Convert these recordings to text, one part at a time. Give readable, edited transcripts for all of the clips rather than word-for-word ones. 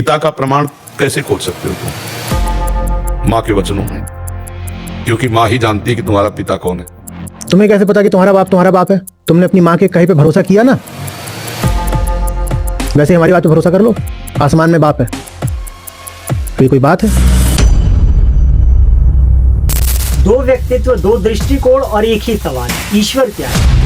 पिता का प्रमाण कैसे खोज सकते हो तुम माँ के वचनों में? क्योंकि माँ ही जानती है कि तुम्हारा पिता कौन है। तुम्हें कैसे पता कि तुम्हारा बाप है? तुमने अपनी माँ के कहे पे भरोसा किया ना। वैसे हमारी बात पे भरोसा कर लो, आसमान में बाप है। तो ये कोई बात है? दो व्यक्तित्व, दो दृष्टिकोण और एक ही सवाल, ईश्वर क्या है?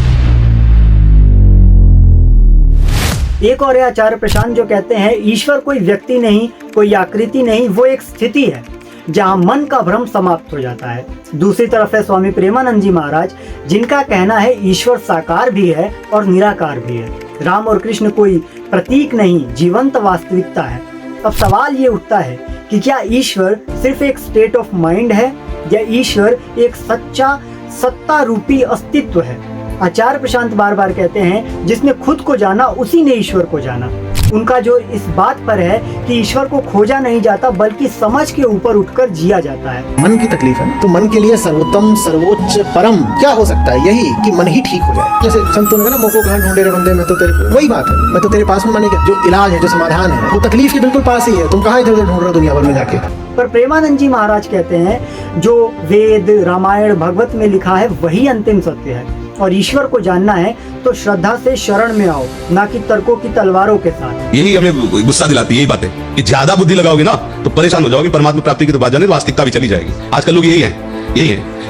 एक और है आचार्य प्रशांत जो कहते हैं ईश्वर कोई व्यक्ति नहीं, कोई आकृति नहीं, वो एक स्थिति है जहां मन का भ्रम समाप्त हो जाता है। दूसरी तरफ है स्वामी प्रेमानंद जी महाराज, जिनका कहना है ईश्वर साकार भी है और निराकार भी है। राम और कृष्ण कोई प्रतीक नहीं, जीवंत वास्तविकता है। अब सवाल ये उठता है कि क्या ईश्वर सिर्फ एक स्टेट ऑफ माइंड है या ईश्वर एक सच्चा सत्ता रूपी अस्तित्व है? आचार्य प्रशांत बार बार कहते हैं जिसने खुद को जाना उसी ने ईश्वर को जाना। उनका जो इस बात पर है कि ईश्वर को खोजा नहीं जाता बल्कि समझ के ऊपर उठकर जिया जाता है। मन की तकलीफ है तो मन के लिए सर्वोत्तम सर्वोच्च परम क्या हो सकता है? यही कि मन ही ठीक हो जाए। जैसे संतों ने कहा ना, मोको कहाँ ढूंढे रे बंदे, मैं तो तेरे, वही बात है, मैं तो तेरे पास हूँ। माने क्या? जो इलाज है, जो समाधान है, वो तकलीफ के बिल्कुल पास ही है। तुम कहाँ इधर उधर ढूंढ रहे हो दुनिया भर में जाके? पर प्रेमानंद जी महाराज कहते हैं जो वेद, रामायण, भगवत में लिखा है वही अंतिम सत्य है और ईश्वर को जानना है तो श्रद्धा से शरण में आओ, ना कि तर्कों की तलवारों के साथ। यही हमें गुस्सा दिलाती है यही बात है कि ज्यादा बुद्धि लगाओगे ना तो परेशान हो जाओगे, परमात्मा प्राप्ति की तो बात जाने, वास्तविकता भी चली जाएगी। आजकल लोग यही है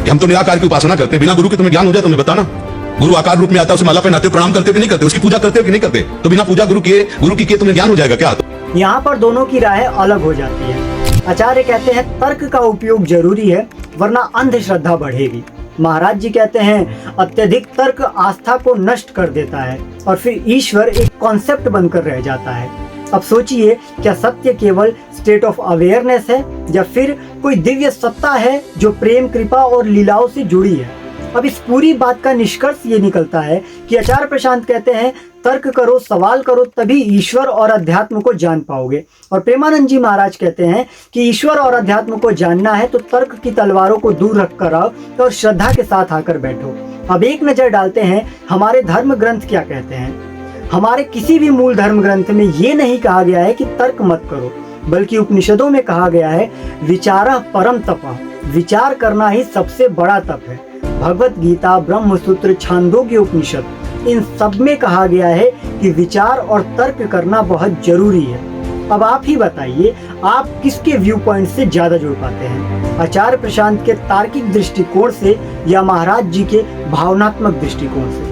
कि हम तो निराकार की उपासना करते हैं, बिना गुरु के तुम्हें ज्ञान हो जाए तुम्हें बताना। गुरु आकार रूप में आता है, उसे माला पहनाते हो, प्रणाम करते हो कि नहीं करते, उसकी पूजा करते हो कि नहीं करते, तो बिना पूजा गुरु की किए तुम्हें ज्ञान हो जाएगा क्या? यहाँ पर दोनों की राय अलग हो जाती है। आचार्य कहते हैं तर्क का उपयोग जरूरी है वरना अंधश्रद्धा बढ़ेगी। महाराज जी कहते हैं अत्यधिक तर्क आस्था को नष्ट कर देता है और फिर ईश्वर एक कॉन्सेप्ट बनकर रह जाता है। अब सोचिए, क्या सत्य केवल स्टेट ऑफ अवेयरनेस है या फिर कोई दिव्य सत्ता है जो प्रेम, कृपा और लीलाओं से जुड़ी है? अब इस पूरी बात का निष्कर्ष ये निकलता है कि आचार्य प्रशांत कहते हैं तर्क करो, सवाल करो, तभी ईश्वर और अध्यात्म को जान पाओगे। और प्रेमानंद जी महाराज कहते हैं कि ईश्वर और अध्यात्म को जानना है तो तर्क की तलवारों को दूर रख कर आओ और श्रद्धा के साथ आकर बैठो। अब एक नजर डालते हैं हमारे धर्म ग्रंथ क्या कहते हैं। हमारे किसी भी मूल धर्म ग्रंथ में ये नहीं कहा गया है कि तर्क मत करो, बल्कि उपनिषदों में कहा गया है विचारः परम तपः, विचार करना ही सबसे बड़ा तप है। भगवत गीता, ब्रह्मसूत्र, छांदोग्य उपनिषद, इन सब में कहा गया है कि विचार और तर्क करना बहुत जरूरी है। अब आप ही बताइए, आप किसके व्यू पॉइंट से ज्यादा जुड़ पाते हैं, आचार्य प्रशांत के तार्किक दृष्टिकोण से या महाराज जी के भावनात्मक दृष्टिकोण से?